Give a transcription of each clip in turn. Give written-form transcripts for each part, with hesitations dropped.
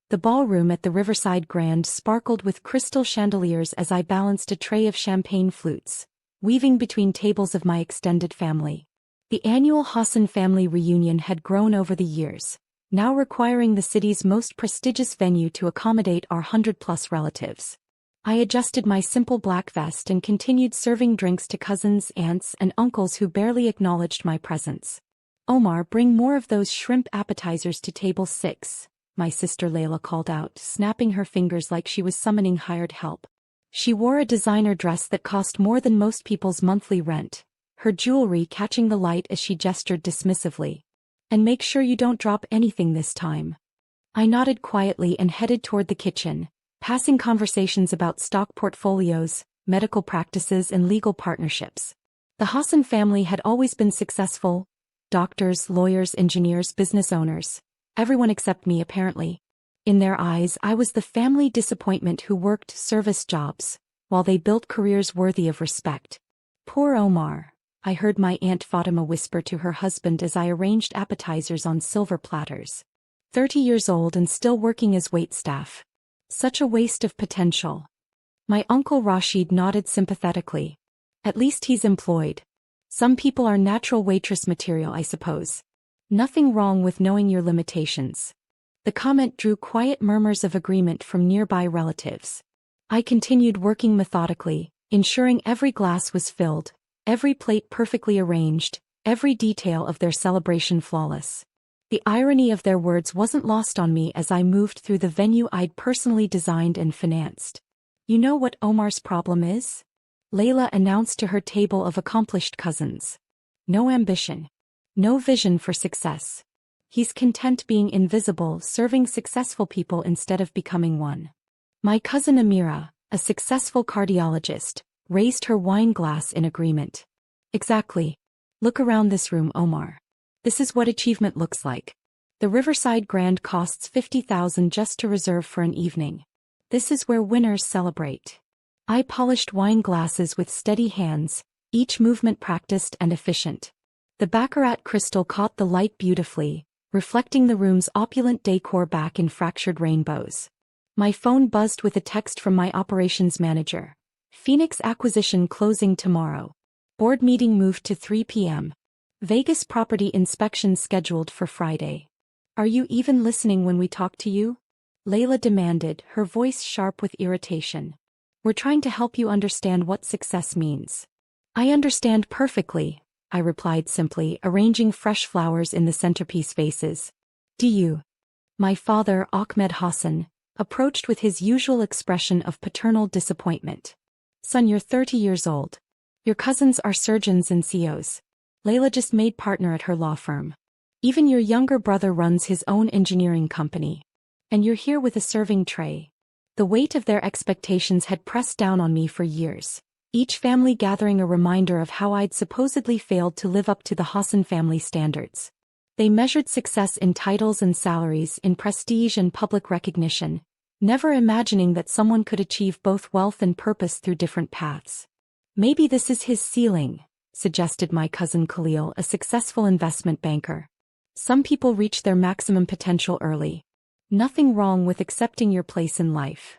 The ballroom at the Riverside Grand sparkled with crystal chandeliers as I balanced a tray of champagne flutes, weaving between tables of my extended family. The annual Hassan family reunion had grown over the years, now requiring the city's most prestigious venue to accommodate our 100-plus relatives. I adjusted my simple black vest and continued serving drinks to cousins, aunts, and uncles who barely acknowledged my presence. "Omar, bring more of those shrimp appetizers to table 6, my sister Layla called out, snapping her fingers like she was summoning hired help. She wore a designer dress that cost more than most people's monthly rent, her jewelry catching the light as she gestured dismissively. "And make sure you don't drop anything this time." I nodded quietly and headed toward the kitchen, passing conversations about stock portfolios, medical practices, and legal partnerships. The Hassan family had always been successful: doctors, lawyers, engineers, business owners. Everyone except me, apparently. In their eyes, I was the family disappointment who worked service jobs, while they built careers worthy of respect. "Poor Omar," I heard my Aunt Fatima whisper to her husband as I arranged appetizers on silver platters. 30 years old and still working as waitstaff. Such a waste of potential. My uncle Rashid nodded sympathetically. "At least he's employed. Some people are natural waitress material, I suppose. Nothing wrong with knowing your limitations." The comment drew quiet murmurs of agreement from nearby relatives. I continued working methodically, ensuring every glass was filled, every plate perfectly arranged, every detail of their celebration flawless. The irony of their words wasn't lost on me as I moved through the venue I'd personally designed and financed. "You know what Omar's problem is?" Layla announced to her table of accomplished cousins. "No ambition. No vision for success. He's content being invisible, serving successful people instead of becoming one." My cousin Amira, a successful cardiologist, raised her wine glass in agreement. "Exactly. Look around this room, Omar. This is what achievement looks like. The Riverside Grand costs $50,000 just to reserve for an evening. This is where winners celebrate." I polished wine glasses with steady hands, each movement practiced and efficient. The baccarat crystal caught the light beautifully, reflecting the room's opulent decor back in fractured rainbows. My phone buzzed with a text from my operations manager. "Phoenix acquisition closing tomorrow. Board meeting moved to 3 p.m. Vegas property inspection scheduled for Friday. Are you even listening when we talk to you?" Layla demanded, her voice sharp with irritation. "We're trying to help you understand what success means." "I understand perfectly," I replied simply, arranging fresh flowers in the centerpiece vases. "Do you?" My father, Ahmed Hassan, approached with his usual expression of paternal disappointment. "Son, you're 30 years old. Your cousins are surgeons and CEOs. Layla just made partner at her law firm. Even your younger brother runs his own engineering company. And you're here with a serving tray." The weight of their expectations had pressed down on me for years, each family gathering a reminder of how I'd supposedly failed to live up to the Hassan family standards. They measured success in titles and salaries, in prestige and public recognition, never imagining that someone could achieve both wealth and purpose through different paths. "Maybe this is his ceiling," suggested my cousin Khalil, a successful investment banker. "Some people reach their maximum potential early. Nothing wrong with accepting your place in life."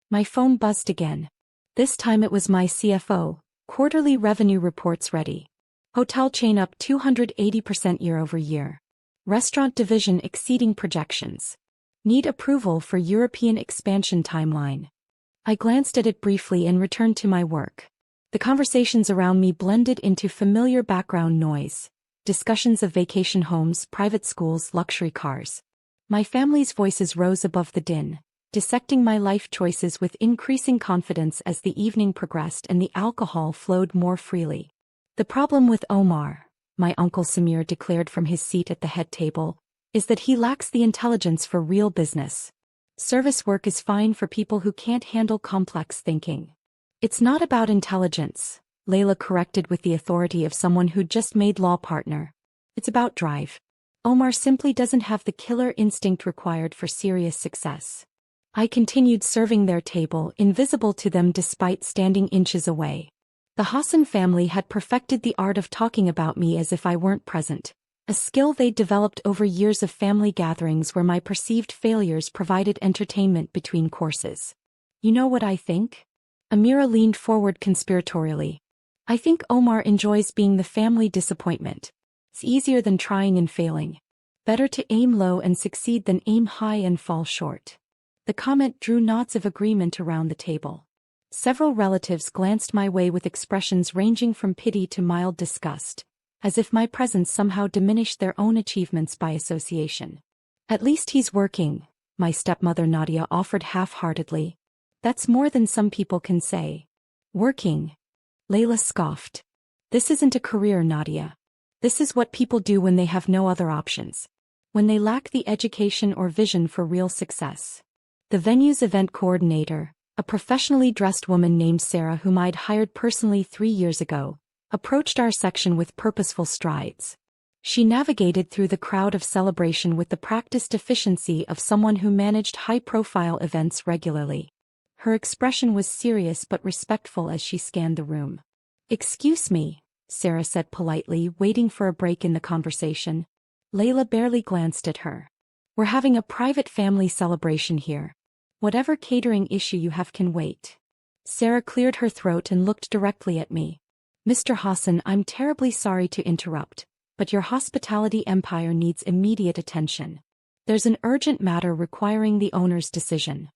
My phone buzzed again. This time it was my CFO. "Quarterly revenue reports ready. Hotel chain up 280% year-over-year. Restaurant division exceeding projections. Need approval for European expansion timeline." I glanced at it briefly and returned to my work. The conversations around me blended into familiar background noise. Discussions of vacation homes, private schools, luxury cars. My family's voices rose above the din, dissecting my life choices with increasing confidence as the evening progressed and the alcohol flowed more freely. "The problem with Omar," my uncle Samir declared from his seat at the head table, "is that he lacks the intelligence for real business. Service work is fine for people who can't handle complex thinking." "It's not about intelligence," Layla corrected with the authority of someone who'd just made law partner. "It's about drive. Omar simply doesn't have the killer instinct required for serious success." I continued serving their table, invisible to them despite standing inches away. The Hassan family had perfected the art of talking about me as if I weren't present, a skill they'd developed over years of family gatherings where my perceived failures provided entertainment between courses. You know what I think? Amira leaned forward conspiratorially. I think Omar enjoys being the family disappointment. It's easier than trying and failing. Better to aim low and succeed than aim high and fall short. The comment drew nods of agreement around the table. Several relatives glanced my way with expressions ranging from pity to mild disgust, as if my presence somehow diminished their own achievements by association. At least he's working, my stepmother Nadia offered half-heartedly. That's more than some people can say. Working? Layla scoffed. This isn't a career, Nadia. This is what people do when they have no other options. When they lack the education or vision for real success. The venue's event coordinator, a professionally dressed woman named Sarah whom I'd hired personally 3 years ago, approached our section with purposeful strides. She navigated through the crowd of celebration with the practiced efficiency of someone who managed high-profile events regularly. Her expression was serious but respectful as she scanned the room. "Excuse me," Sarah said politely, waiting for a break in the conversation. Layla barely glanced at her. "We're having a private family celebration here. Whatever catering issue you have can wait." Sarah cleared her throat and looked directly at me. "Mr. Hassan, I'm terribly sorry to interrupt, but your hospitality empire needs immediate attention. There's an urgent matter requiring the owner's decision."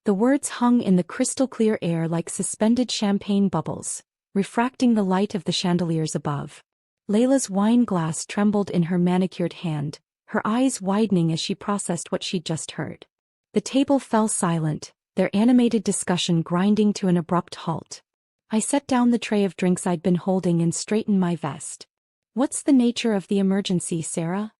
The words hung in the crystal-clear air like suspended champagne bubbles, refracting the light of the chandeliers above. Layla's wine glass trembled in her manicured hand, her eyes widening as she processed what she'd just heard. The table fell silent, their animated discussion grinding to an abrupt halt. I set down the tray of drinks I'd been holding and straightened my vest. "What's the nature of the emergency, Sarah?"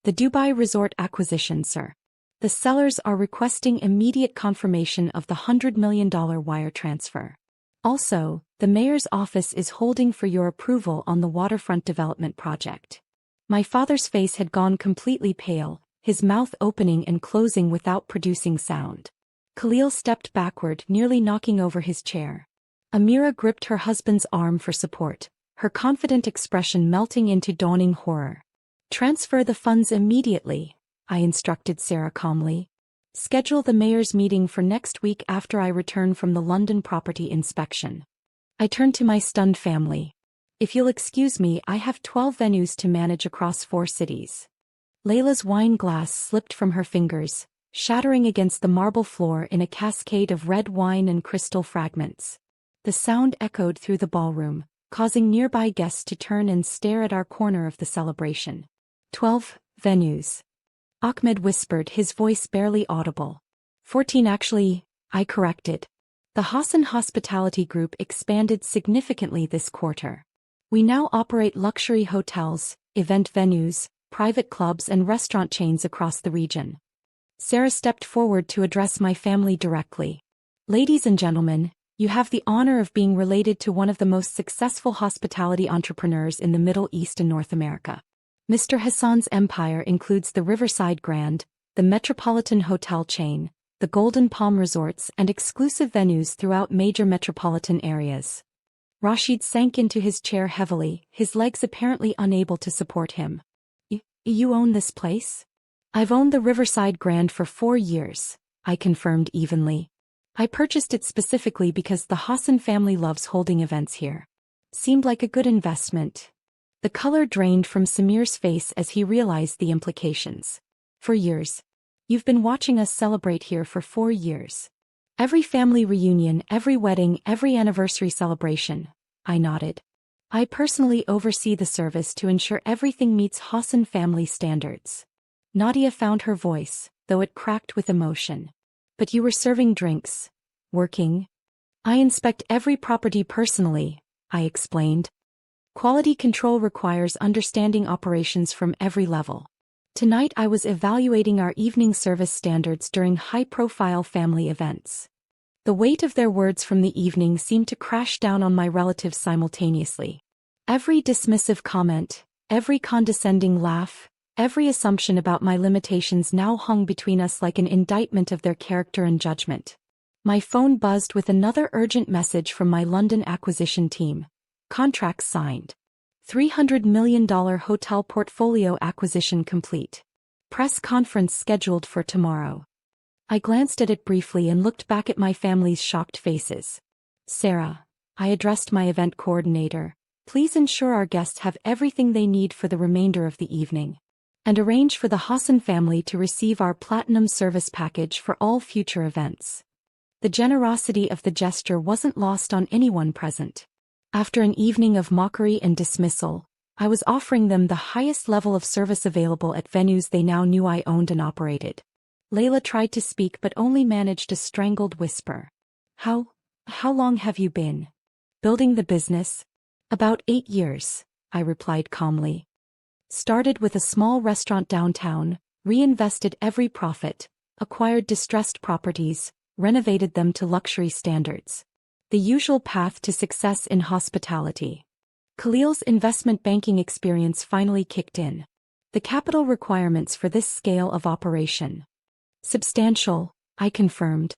"The Dubai resort acquisition, sir. The sellers are requesting immediate confirmation of the $100 million wire transfer. Also, the mayor's office is holding for your approval on the waterfront development project." My father's face had gone completely pale, his mouth opening and closing without producing sound. Khalil stepped backward, nearly knocking over his chair. Amira gripped her husband's arm for support, her confident expression melting into dawning horror. "Transfer the funds immediately," I instructed Sarah calmly. "Schedule the mayor's meeting for next week after I return from the London property inspection." I turned to my stunned family. "If you'll excuse me, I have 12 venues to manage across 4 cities." Layla's wine glass slipped from her fingers, shattering against the marble floor in a cascade of red wine and crystal fragments. The sound echoed through the ballroom, causing nearby guests to turn and stare at our corner of the celebration. 12 venues. Ahmed whispered, his voice barely audible. 14 actually, I corrected. The Hassan Hospitality Group expanded significantly this quarter. We now operate luxury hotels, event venues, private clubs and restaurant chains across the region. Sarah stepped forward to address my family directly. "Ladies and gentlemen, you have the honor of being related to one of the most successful hospitality entrepreneurs in the Middle East and North America. Mr. Hassan's empire includes the Riverside Grand, the Metropolitan Hotel chain, the Golden Palm Resorts and exclusive venues throughout major metropolitan areas." Rashid sank into his chair heavily, his legs apparently unable to support him. You own this place?" "I've owned the Riverside Grand for 4 years," I confirmed evenly. "I purchased it specifically because the Hassan family loves holding events here. Seemed like a good investment." The color drained from Samir's face as he realized the implications. "For years. You've been watching us celebrate here for 4 years. Every family reunion, every wedding, every anniversary celebration," I nodded. "I personally oversee the service to ensure everything meets Hassan family standards." Nadia found her voice, though it cracked with emotion. "But you were serving drinks. Working?" "I inspect every property personally," I explained. "Quality control requires understanding operations from every level. Tonight I was evaluating our evening service standards during high-profile family events." The weight of their words from the evening seemed to crash down on my relatives simultaneously. Every dismissive comment, every condescending laugh, every assumption about my limitations now hung between us like an indictment of their character and judgment. My phone buzzed with another urgent message from my London acquisition team. "Contracts signed. $300 million hotel portfolio acquisition complete. Press conference scheduled for tomorrow. I glanced at it briefly and looked back at my family's shocked faces. Sarah, I addressed my event coordinator, please ensure our guests have everything they need for the remainder of the evening. And arrange for the Hassan family to receive our platinum service package for all future events. The generosity of the gesture wasn't lost on anyone present. After an evening of mockery and dismissal, I was offering them the highest level of service available at venues they now knew I owned and operated. Layla tried to speak but only managed a strangled whisper. How long have you been building the business? About 8 years, I replied calmly. Started with a small restaurant downtown, reinvested every profit, acquired distressed properties, renovated them to luxury standards. The usual path to success in hospitality. Khalil's investment banking experience finally kicked in. The capital requirements for this scale of operation. Substantial, I confirmed.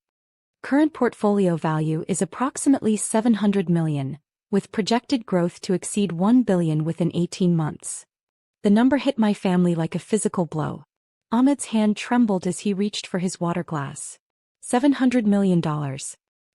Current portfolio value is approximately $700 million, with projected growth to exceed $1 billion within 18 months. The number hit my family like a physical blow. Ahmed's hand trembled as he reached for his water glass. $700 million.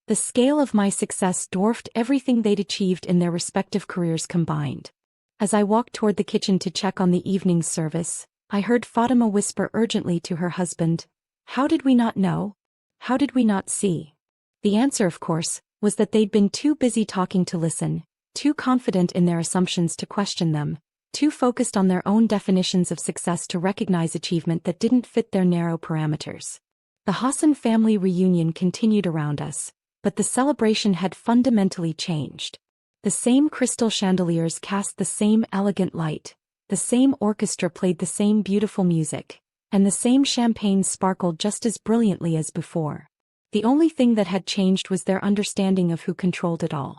The scale of my success dwarfed everything they'd achieved in their respective careers combined. As I walked toward the kitchen to check on the evening's service, I heard Fatima whisper urgently to her husband, "How did we not know? How did we not see?" The answer, of course, was that they'd been too busy talking to listen, too confident in their assumptions to question them, too focused on their own definitions of success to recognize achievement that didn't fit their narrow parameters. The Hassan family reunion continued around us, but the celebration had fundamentally changed. The same crystal chandeliers cast the same elegant light, the same orchestra played the same beautiful music, and the same champagne sparkled just as brilliantly as before. The only thing that had changed was their understanding of who controlled it all.